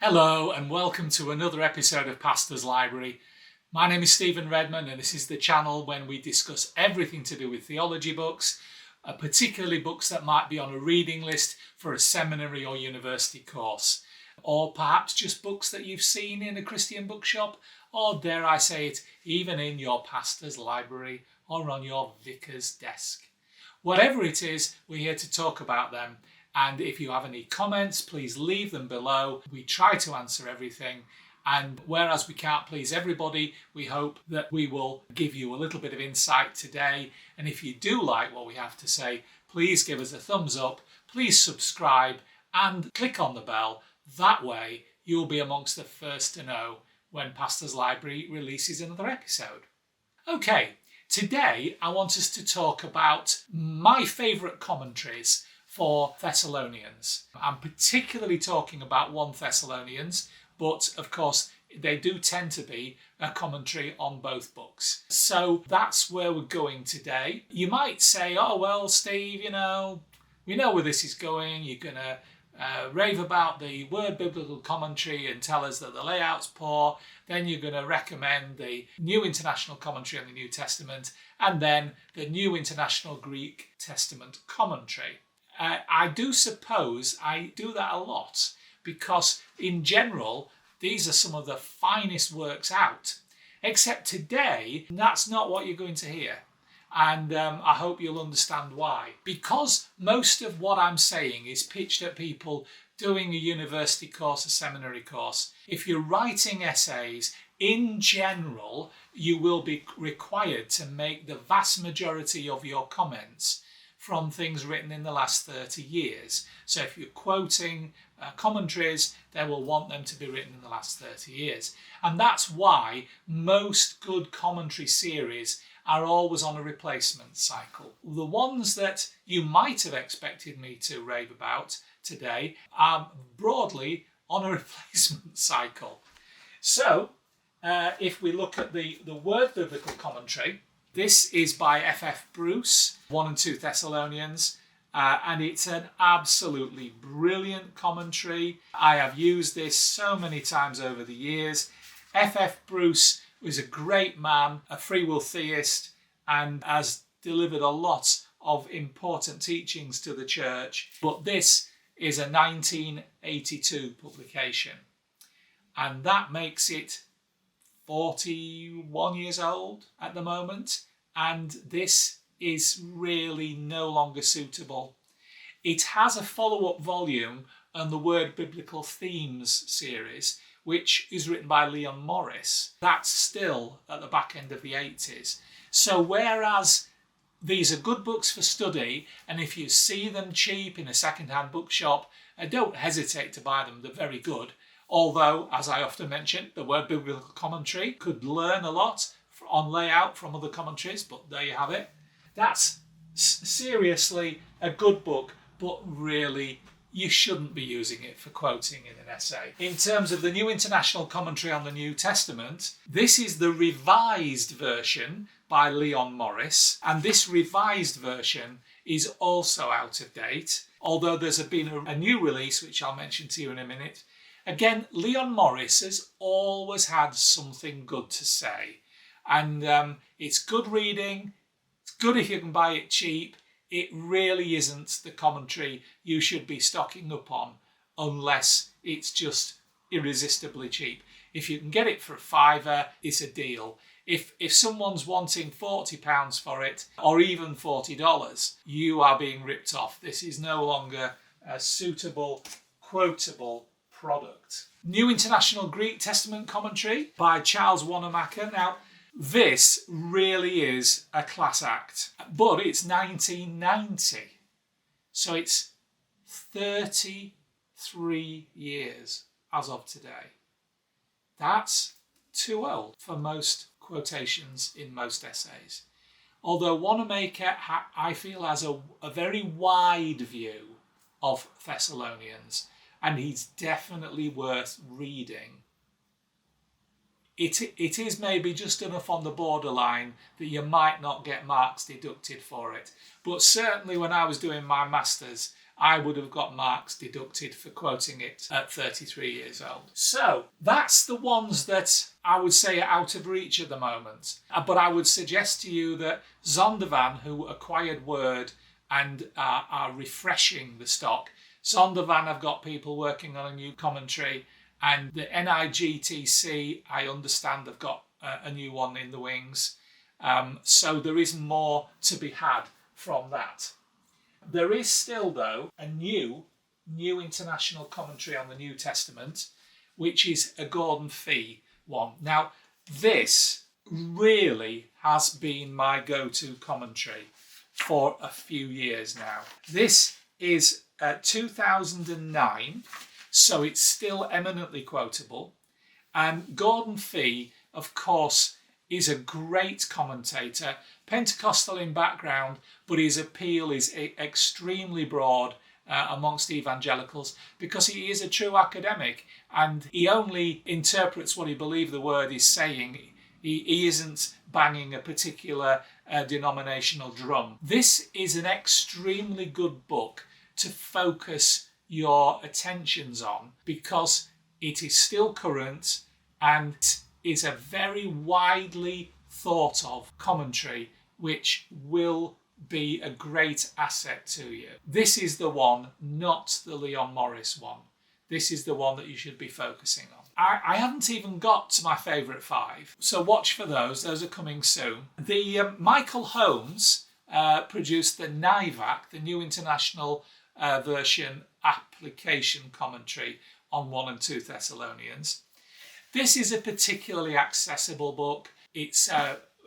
Hello and welcome to another episode of Pastor's Library. My name is Stephen Redman and this is the channel when we discuss everything to do with theology books, particularly books that might be on a reading list for a seminary or university course, or perhaps just books that you've seen in a Christian bookshop, or dare I say it, even in your pastor's library or on your vicar's desk. Whatever it is, we're here to talk about them. And if you have any comments, please leave them below. We try to answer everything. And whereas we can't please everybody, we hope that we will give you a little bit of insight today. And if you do like what we have to say, please give us a thumbs up, please subscribe and click on the bell. That way you'll be amongst the first to know when Pastor's Library releases another episode. Okay, today I want us to talk about my favourite commentaries for Thessalonians. I'm particularly talking about 1 Thessalonians, but of course they do tend to be a commentary on both books. So that's where we're going today. You might say, oh well, Steve, we know where this is going. You're going to rave about the Word Biblical Commentary and tell us that the layout's poor. Then you're going to recommend the New International Commentary on the New Testament and then the New International Greek Testament Commentary. I do suppose I do that a lot because in general, these are some of the finest works out. Except today, that's not what you're going to hear. And I hope you'll understand why. Because most of what I'm saying is pitched at people doing a university course, a seminary course. If you're writing essays, in general, you will be required to make the vast majority of your comments from things written in the last 30 years. So if you're quoting commentaries, they will want them to be written in the last 30 years. And that's why most good commentary series are always on a replacement cycle. The ones that you might have expected me to rave about today are broadly on a replacement cycle. So if we look at the Word Biblical Commentary, this is by F.F. Bruce, 1 and 2 Thessalonians, and it's an absolutely brilliant commentary. I have used this so many times over the years. F.F. Bruce was a great man, a free will theist, and has delivered a lot of important teachings to the church. But this is a 1982 publication, and that makes it 41 years old at the moment, and this is really no longer suitable. It has a follow-up volume on the Word Biblical Themes series, which is written by Leon Morris. That's still at the back end of the 80s. So whereas these are good books for study, and if you see them cheap in a second-hand bookshop, don't hesitate to buy them, they're very good. Although, as I often mention, the Word Biblical Commentary could learn a lot on layout from other commentaries, but there you have it. That's seriously a good book, but really you shouldn't be using it for quoting in an essay. In terms of the New International Commentary on the New Testament, this is the revised version by Leon Morris, and this revised version is also out of date, although there's been a new release, which I'll mention to you in a minute. Again, Leon Morris has always had something good to say, and it's good reading. It's good if you can buy it cheap. It really isn't the commentary you should be stocking up on unless it's just irresistibly cheap. If you can get it for £5, it's a deal. If someone's wanting £40 for it, or even $40, you are being ripped off. This is no longer a suitable, quotable product. New International Greek Testament Commentary by Charles Wanamaker. Now, this really is a class act, but it's 1990, so it's 33 years as of today. That's too old for most quotations in most essays. Although Wanamaker, I feel, has a very wide view of Thessalonians, and he's definitely worth reading. It is maybe just enough on the borderline that you might not get marks deducted for it. But certainly when I was doing my masters, I would have got marks deducted for quoting it at 33 years old. So that's the ones that I would say are out of reach at the moment. But I would suggest to you that Zondervan, who acquired Word and are refreshing the stock, Zondervan have got people working on a new commentary, and the NIGTC, I understand, have got a new one in the wings. So there is more to be had from that. There is still, though, a new international commentary on the New Testament, which is a Gordon Fee one. Now, this really has been my go-to commentary for a few years now. This is 2009, so it's still eminently quotable. And Gordon Fee, of course, is a great commentator, Pentecostal in background, but his appeal is extremely broad amongst evangelicals because he is a true academic and he only interprets what he believes the word is saying. He isn't banging a particular denominational drum. This is an extremely good book to focus your attentions on because it is still current and is a very widely thought of commentary which will be a great asset to you. This is the one, not the Leon Morris one. This is the one that you should be focusing on. I haven't even got to my favourite 5, so watch for those. Those are coming soon. The Michael Holmes produced the NIVAC, the New International Version Application commentary on 1 and 2 Thessalonians. This is a particularly accessible book. It's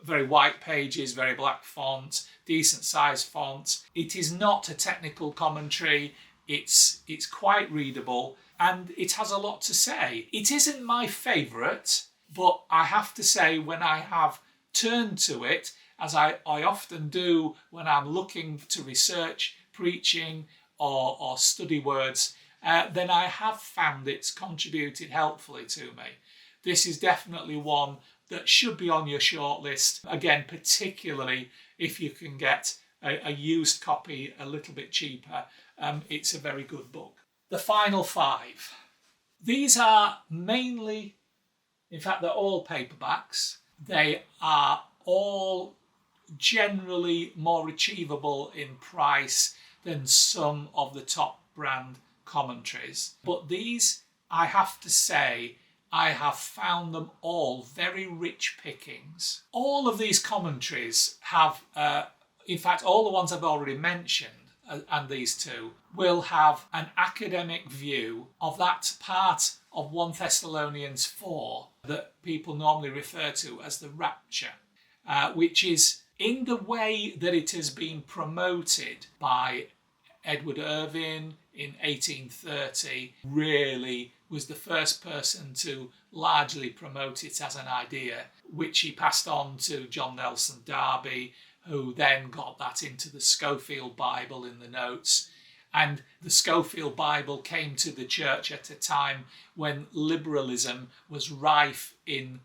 very white pages, very black font, decent size font. It is not a technical commentary. It's quite readable and it has a lot to say. It isn't my favourite, but I have to say when I have turned to it, as I often do when I'm looking to research preaching or study words, then I have found it's contributed helpfully to me. This is definitely one that should be on your shortlist. Again, particularly if you can get a used copy a little bit cheaper. It's a very good book. The final 5. These are mainly, in fact, they're all paperbacks. They are all generally more achievable in price than some of the top brand commentaries. But these, I have to say, I have found them all very rich pickings. All of these commentaries have, in fact, all the ones I've already mentioned, and these two, will have an academic view of that part of 1 Thessalonians 4 that people normally refer to as the Rapture, which is in the way that it has been promoted by Edward Irvine in 1830, really was the first person to largely promote it as an idea, which he passed on to John Nelson Darby, who then got that into the Schofield Bible in the notes. And the Schofield Bible came to the church at a time when liberalism was rife in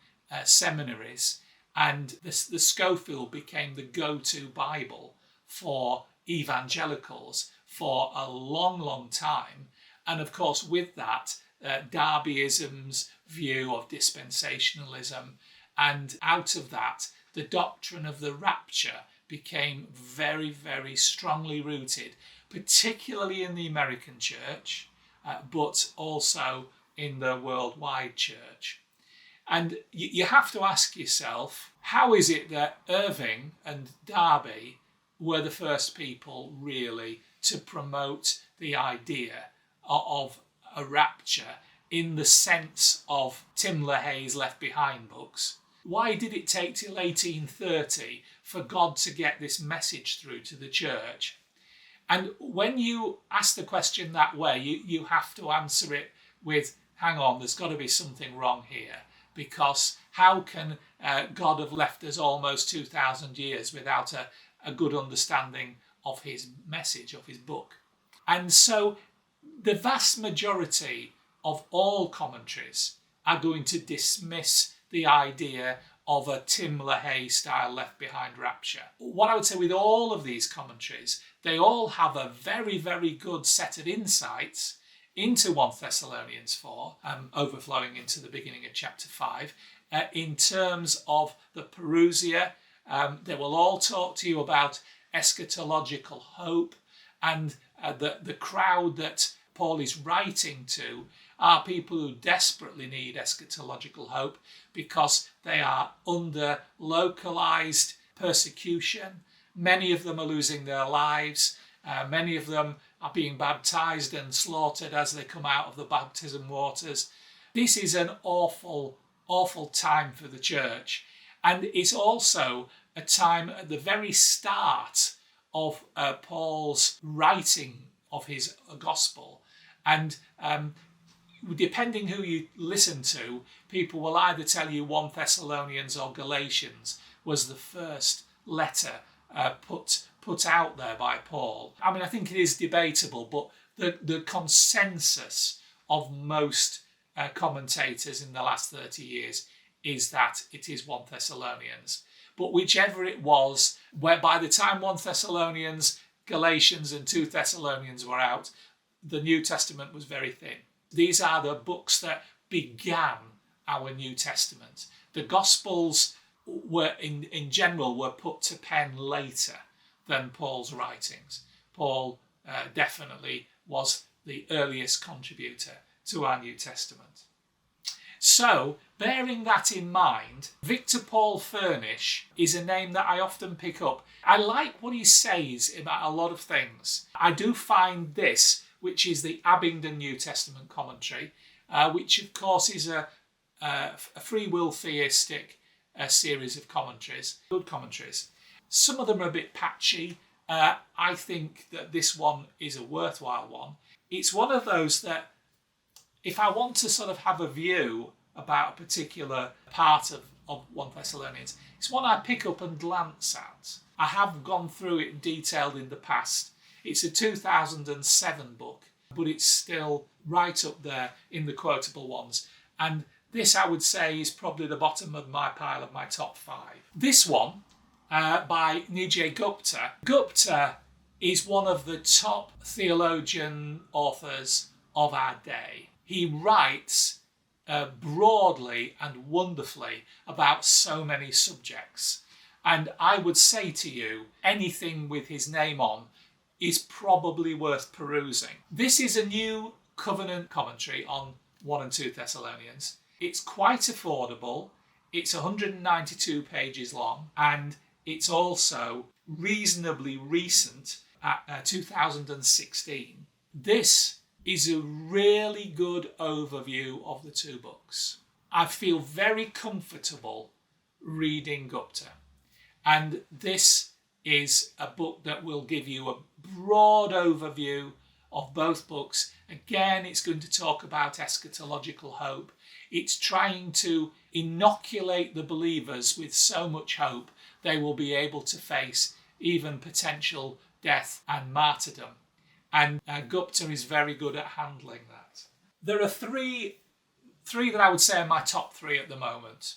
seminaries, and the Schofield became the go-to Bible for evangelicals for a long, long time. And of course, with that, Darbyism's view of dispensationalism, and out of that, the doctrine of the rapture became very, very strongly rooted, particularly in the American church, but also in the worldwide church. And you have to ask yourself, how is it that Irving and Darby were the first people really to promote the idea of a rapture in the sense of Tim LaHaye's Left Behind books? Why did it take till 1830 for God to get this message through to the church? And when you ask the question that way, you have to answer it with, hang on, there's got to be something wrong here, because how can God have left us almost 2,000 years without a good understanding of his message, of his book? And so the vast majority of all commentaries are going to dismiss the idea of a Tim LaHaye style Left Behind Rapture. What I would say with all of these commentaries, they all have a very, very good set of insights into 1 Thessalonians 4, overflowing into the beginning of chapter 5. In terms of the Perusia, they will all talk to you about eschatological hope, and the crowd that Paul is writing to are people who desperately need eschatological hope because they are under localized persecution. Many of them are losing their lives. Many of them are being baptized and slaughtered as they come out of the baptism waters. This is an awful, awful time for the church. And it's also a time at the very start of Paul's writing of his gospel. And depending who you listen to, people will either tell you 1 Thessalonians or Galatians was the first letter put out there by Paul. I mean, I think it is debatable, but the consensus of most commentators in the last 30 years is that it is 1 Thessalonians. But whichever it was, where by the time 1 Thessalonians, Galatians and 2 Thessalonians were out, the New Testament was very thin. These are the books that began our New Testament. The Gospels were, in general, were put to pen later than Paul's writings. Paul definitely was the earliest contributor to our New Testament. So, bearing that in mind, Victor Paul Furnish is a name that I often pick up. I like what he says about a lot of things. I do find this, which is the Abingdon New Testament commentary, which of course is a free will theistic series of commentaries, good commentaries. Some of them are a bit patchy. I think that this one is a worthwhile one. It's one of those that if I want to sort of have a view about a particular part of 1 Thessalonians, it's one I pick up and glance at. I have gone through it detailed in the past. It's a 2007 book, but it's still right up there in the quotable ones. And this, I would say, is probably the bottom of my pile of my top 5. This one, by Nijay Gupta. Gupta is one of the top theologian authors of our day. He writes broadly and wonderfully about so many subjects. And I would say to you, anything with his name on is probably worth perusing. This is a new covenant commentary on 1 and 2 Thessalonians. It's quite affordable. It's 192 pages long, and it's also reasonably recent at 2016. This is a really good overview of the 2 books. I feel very comfortable reading Gupta, and this is a book that will give you a broad overview of both books. Again, it's going to talk about eschatological hope. It's trying to inoculate the believers with so much hope they will be able to face even potential death and martyrdom. And Gupta is very good at handling that. There are three that I would say are my top 3 at the moment.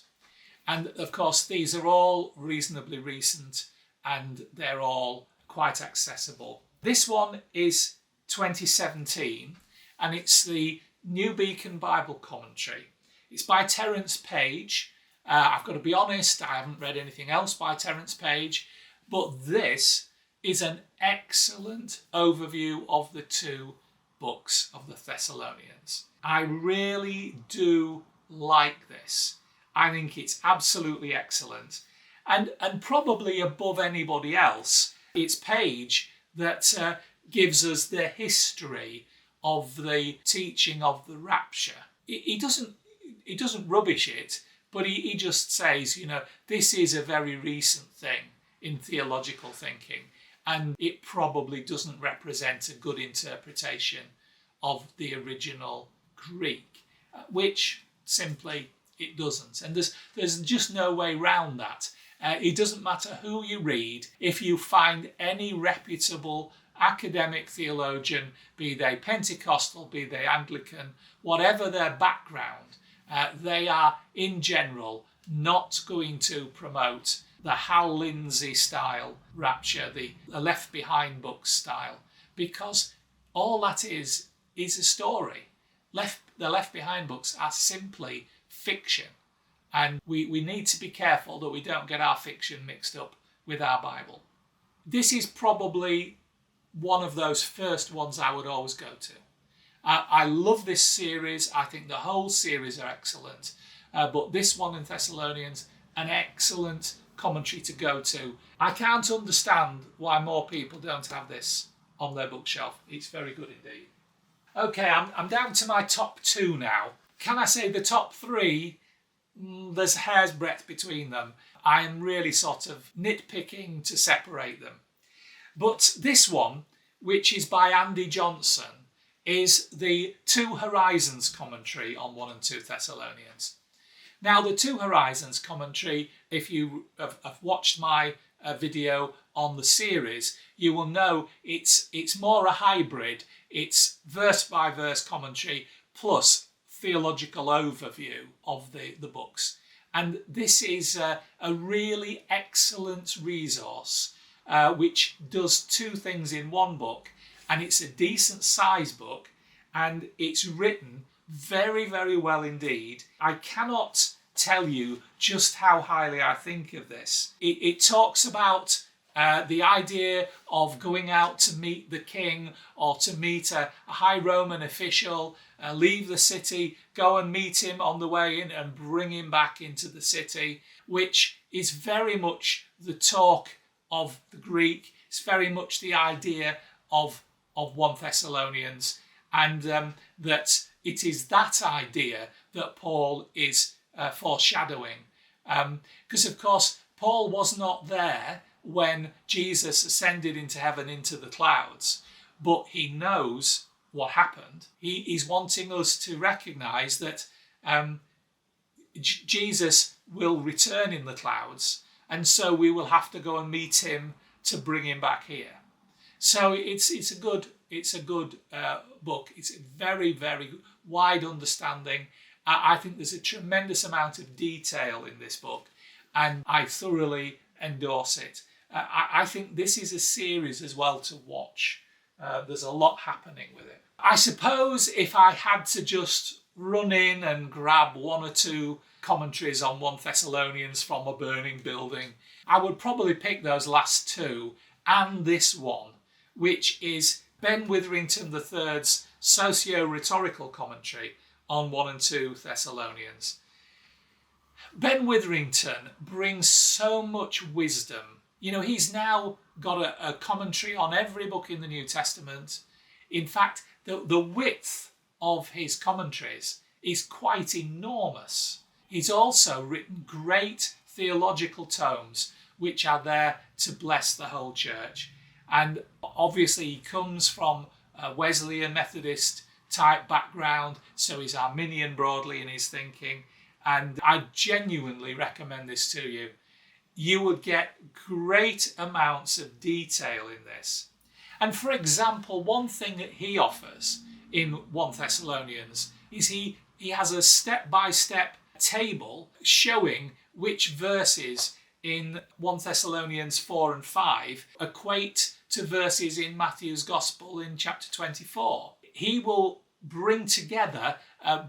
And of course, these are all reasonably recent and they're all quite accessible. This one is 2017 and it's the New Beacon Bible Commentary. It's by Terence Page. I've got to be honest, I haven't read anything else by Terence Page, but this is an excellent overview of the 2 books of the Thessalonians. I really do like this. I think it's absolutely excellent. And probably above anybody else, it's Page that gives us the history of the teaching of the rapture. He doesn't rubbish it, but he just says, this is a very recent thing in theological thinking, and it probably doesn't represent a good interpretation of the original Greek, which simply it doesn't. And there's just no way round that. It doesn't matter who you read. If you find any reputable academic theologian, be they Pentecostal, be they Anglican, whatever their background, they are in general not going to promote the Hal Lindsey style Rapture, the Left Behind books style, because all that is a story. The Left Behind books are simply fiction, and we need to be careful that we don't get our fiction mixed up with our Bible. This is probably one of those first ones I would always go to. I love this series. I think the whole series are excellent, but this one in Thessalonians, an excellent commentary to go to. I can't understand why more people don't have this on their bookshelf. It's very good indeed. Okay, I'm down to my top 2 now. Can I say the top 3? There's a hair's breadth between them. I am really sort of nitpicking to separate them. But this one, which is by Andy Johnson, is the Two Horizons commentary on 1 and 2 Thessalonians. Now, the Two Horizons commentary, if you have watched my video on the series, you will know it's more a hybrid. It's verse by verse commentary plus theological overview of the books. And this is a really excellent resource which does 2 things in one book, and it's a decent size book, and it's written very, very well indeed. I cannot tell you just how highly I think of this. It talks about the idea of going out to meet the king or to meet a high Roman official, leave the city, go and meet him on the way in and bring him back into the city, which is very much the talk of the Greek. It's very much the idea of 1 Thessalonians, and that it is that idea that Paul is foreshadowing. Because, of course, Paul was not there when Jesus ascended into heaven into the clouds, but he knows what happened. He's wanting us to recognise that Jesus will return in the clouds, and so we will have to go and meet him to bring him back here. So it's a good book. It's a very, very wide understanding. I think there's a tremendous amount of detail in this book, and I thoroughly endorse it. I think this is a series as well to watch. There's a lot happening with it. I suppose if I had to just run in and grab 1 or 2 commentaries on 1 Thessalonians from a burning building, I would probably pick those last 2 and this one, which is Ben Witherington III's socio-rhetorical commentary on 1 and 2 Thessalonians. Ben Witherington brings so much wisdom. You know, he's now got a commentary on every book in the New Testament. In fact, the width of his commentaries is quite enormous. He's also written great theological tomes which are there to bless the whole church. And obviously he comes from a Wesleyan Methodist type background, so he's Arminian broadly in his thinking. And I genuinely recommend this to you. You would get great amounts of detail in this. And for example, one thing that he offers in 1 Thessalonians is he has a step-by-step table showing which verses in 1 Thessalonians 4 and 5 equate to verses in Matthew's Gospel in chapter 24. He will bring together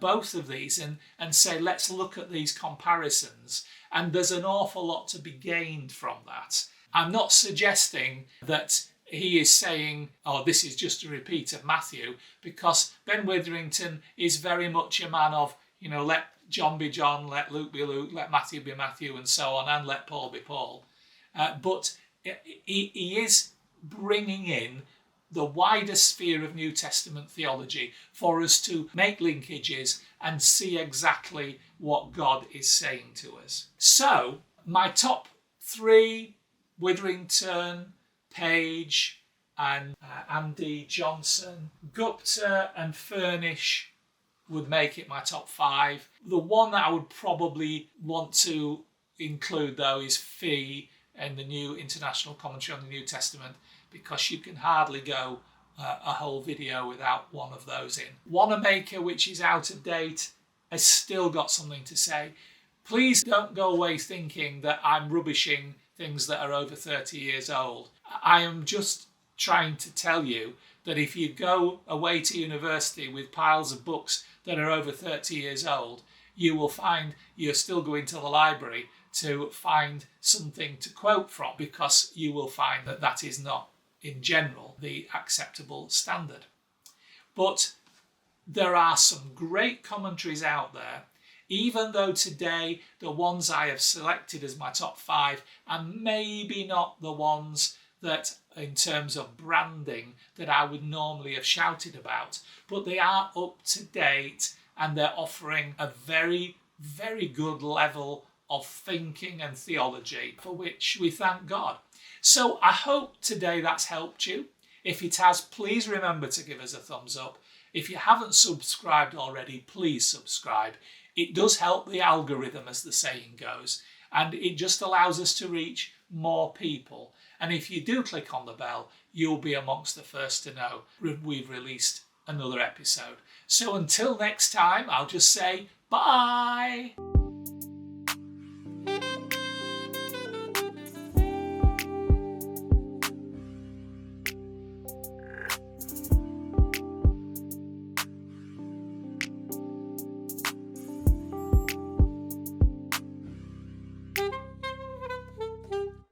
both of these and say, let's look at these comparisons. And there's an awful lot to be gained from that. I'm not suggesting that he is saying, oh, this is just a repeat of Matthew, because Ben Witherington is very much a man of, you know, let John be John, let Luke be Luke, let Matthew be Matthew, and so on, and let Paul be Paul. But he is bringing in the wider sphere of New Testament theology for us to make linkages and see exactly what God is saying to us. So, my top 3, Witherington, Page, and Andy Johnson. Gupta and Furnish would make it my top 5. The one that I would probably want to include, though, is Fee and the New International Commentary on the New Testament, because you can hardly go a whole video without one of those in. Wanamaker, which is out of date, has still got something to say. Please don't go away thinking that I'm rubbishing things that are over 30 years old. I am just trying to tell you that if you go away to university with piles of books that are over 30 years old, you will find you're still going to the library to find something to quote from, because you will find that that is not, in general, the acceptable standard. But there are some great commentaries out there, even though today the ones I have selected as my top 5 are maybe not the ones that, in terms of branding, that I would normally have shouted about, but they are up to date and they're offering a very, very good level of thinking and theology, for which we thank God. So I hope today that's helped you. If it has, please remember to give us a thumbs up. If you haven't subscribed already, please subscribe. It does help the algorithm, as the saying goes, and it just allows us to reach more people. And if you do click on the bell, you'll be amongst the first to know we've released another episode. So until next time, I'll just say bye.